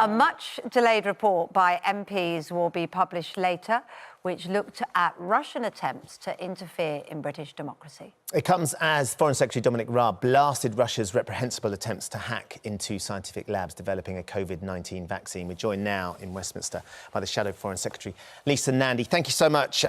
A much-delayed report by MPs will be published later, which looked at Russian attempts to interfere in British democracy. It comes as Foreign Secretary Dominic Raab blasted Russia's reprehensible attempts to hack into scientific labs developing a COVID-19 vaccine. We're joined now in Westminster by the Shadow Foreign Secretary, Lisa Nandy. Thank you so much,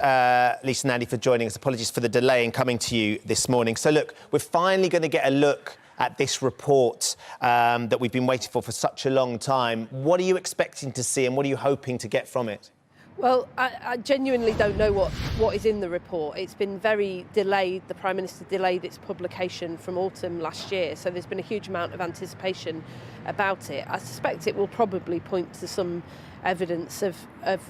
Lisa Nandy, for joining us. Apologies for the delay in coming to you this morning. So, look, we're finally going to get a look at this report that we've been waiting for such a long time. What are you expecting to see and what are you hoping to get from it? Well, I genuinely don't know what is in the report. It's been very delayed. The Prime Minister delayed its publication from autumn last year, so there's been a huge amount of anticipation about it. I suspect it will probably point to some evidence of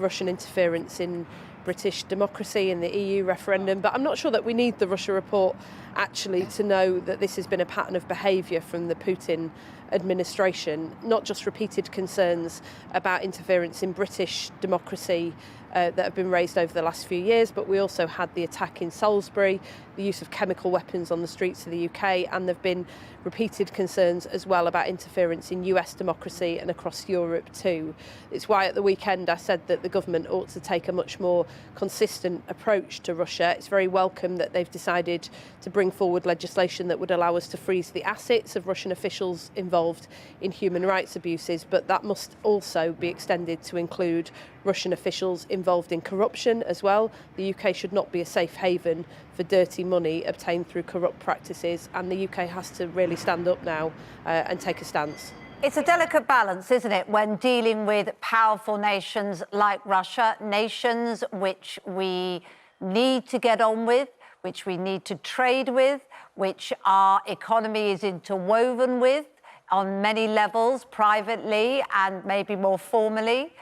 Russian interference in British democracy in the EU referendum, but I'm not sure that we need the Russia report actually to know that this has been a pattern of behaviour from the Putin administration, not just repeated concerns about interference in British democracy that have been raised over the last few years, but we also had the attack in Salisbury, the use of chemical weapons on the streets of the UK, and there have been repeated concerns as well about interference in US democracy and across Europe too. It's why at the weekend I said that the government ought to take a much more consistent approach to Russia. It's very welcome that they've decided to bring forward legislation that would allow us to freeze the assets of Russian officials involved in human rights abuses, but that must also be extended to include Russian officials involved in corruption as well. The UK should not be a safe haven for dirty money obtained through corrupt practices, and the UK has to really stand up now and take a stance. It's a delicate balance, isn't it, when dealing with powerful nations like Russia, nations which we need to get on with, which we need to trade with, which our economy is interwoven with on many levels, privately and maybe more formally.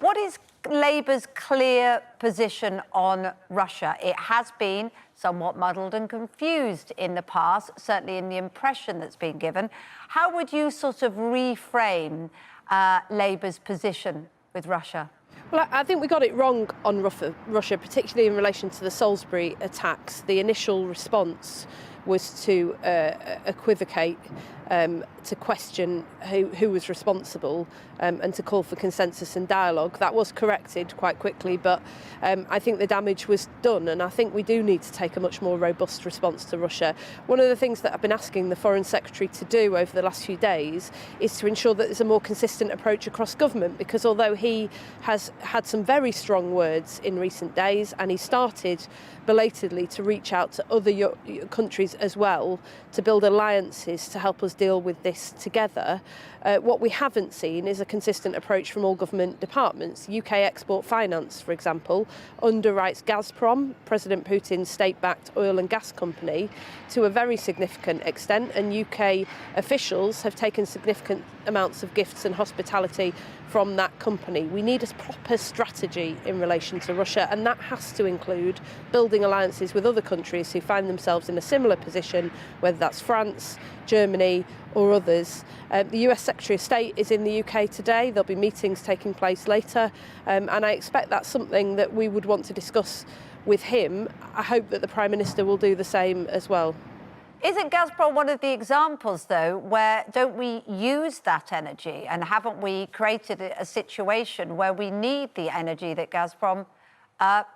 What is Labour's clear position on Russia? It has been somewhat muddled and confused in the past, certainly in the impression that's been given. How would you sort of reframe Labour's position with Russia? Well, I think we got it wrong on Russia, particularly in relation to the Salisbury attacks. The initial response was to equivocate, to question who was responsible, and to call for consensus and dialogue. That was corrected quite quickly, but I think the damage was done, and I think we do need to take a much more robust response to Russia. One of the things that I've been asking the Foreign Secretary to do over the last few days is to ensure that there's a more consistent approach across government, because although he has had some very strong words in recent days, and he started belatedly to reach out to other countries as well to build alliances to help us deal with this together, what we haven't seen is a consistent approach from all government departments. UK Export Finance, for example, underwrites Gazprom, President Putin's state-backed oil and gas company, to a very significant extent, and UK officials have taken significant amounts of gifts and hospitality from that company. We need a proper strategy in relation to Russia, and that has to include building alliances with other countries who find themselves in a similar position, whether that's France, Germany or others. The US Secretary of State is in the UK today. There'll be meetings taking place later, and I expect that's something that we would want to discuss with him. I hope that the Prime Minister will do the same as well. Isn't Gazprom one of the examples, though, where don't we use that energy? And haven't we created a situation where we need the energy that Gazprom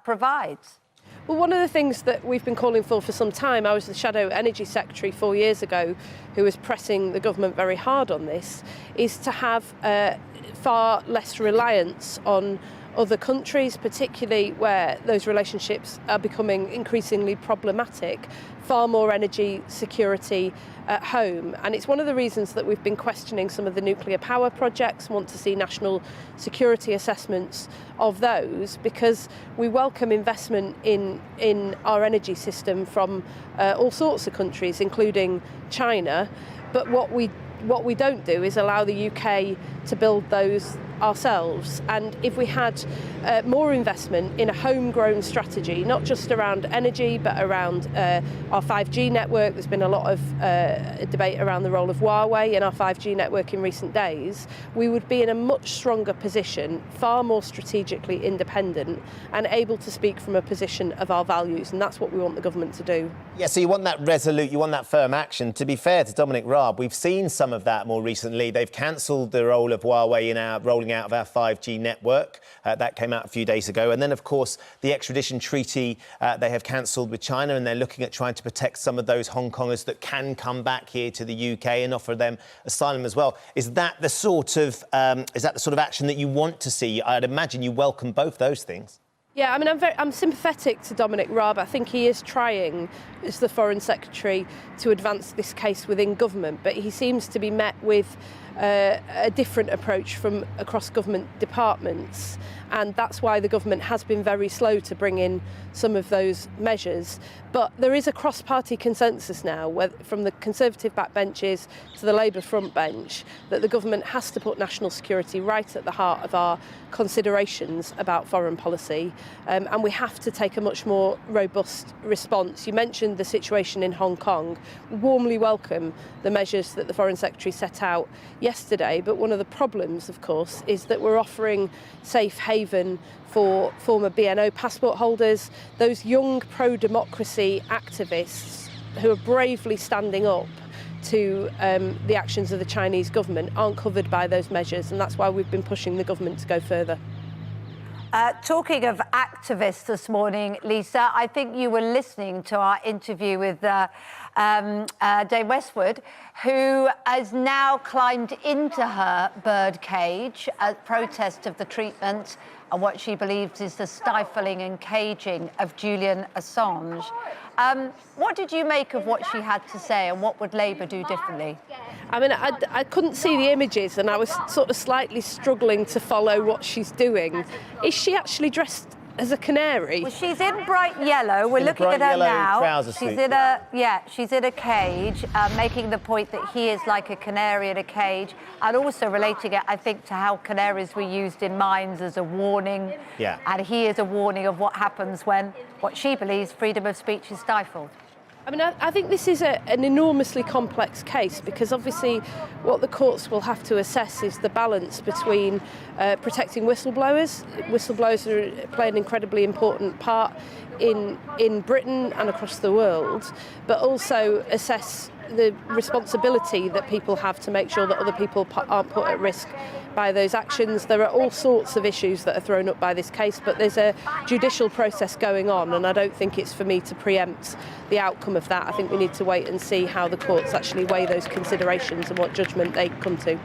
provides? Well, one of the things that we've been calling for some time, I was the Shadow Energy Secretary 4 years ago who was pressing the government very hard on this, is to have far less reliance on other countries, particularly where those relationships are becoming increasingly problematic, far more energy security at home. And it's one of the reasons that we've been questioning some of the nuclear power projects, want to see national security assessments of those, because we welcome investment in our energy system from all sorts of countries, including China. But what we don't do is allow the UK to build those ourselves. And if we had more investment in a homegrown strategy, not just around energy, but around our 5G network, there's been a lot of debate around the role of Huawei in our 5G network in recent days, we would be in a much stronger position, far more strategically independent and able to speak from a position of our values. And that's what we want the government to do. Yeah, so you want that resolute, you want that firm action. To be fair to Dominic Raab, we've seen some of that more recently. They've cancelled the role of Huawei in our rolling out of our 5G network. That came out a few days ago. And then, of course, the extradition treaty they have cancelled with China, and they're looking at trying to protect some of those Hong Kongers that can come back here to the UK and offer them asylum as well. Is that the sort of action that you want to see? I'd imagine you welcome both those things. Yeah, I mean, I'm sympathetic to Dominic Raab. I think he is trying, as the Foreign Secretary, to advance this case within government, but he seems to be met with a different approach from across government departments, and that's why the government has been very slow to bring in some of those measures. But there is a cross-party consensus now, from the Conservative backbenches to the Labour front bench, that the government has to put national security right at the heart of our considerations about foreign policy, and we have to take a much more robust response. You mentioned the situation in Hong Kong. We warmly welcome the measures that the Foreign Secretary set out yesterday, but one of the problems, of course, is that we're offering safe haven for former BNO passport holders, those young pro-democracy activists who are bravely standing up to the actions of the Chinese government aren't covered by those measures, and that's why we've been pushing the government to go further. Talking of activists this morning, Lisa, I think you were listening to our interview with Dame Westwood, who has now climbed into her bird cage at protest of the treatment and what she believes is the stifling and caging of Julian Assange. What did you make of what she had to say, and what would Labour do differently? I mean, I couldn't see the images, and I was sort of slightly struggling to follow what she's doing. Is she actually dressed as a canary? Well, she's in bright yellow. We're looking at her now. She's in a cage, making the point that he is like a canary in a cage, and also relating it, I think, to how canaries were used in mines as a warning. Yeah. And he is a warning of what happens when, what she believes, freedom of speech is stifled. I mean, I think this is an enormously complex case, because obviously what the courts will have to assess is the balance between protecting whistleblowers. Whistleblowers play an incredibly important part in Britain and across the world, but also assess the responsibility that people have to make sure that other people aren't put at risk by those actions. There are all sorts of issues that are thrown up by this case, but there's a judicial process going on, and I don't think it's for me to preempt the outcome of that. I think we need to wait and see how the courts actually weigh those considerations and what judgment they come to.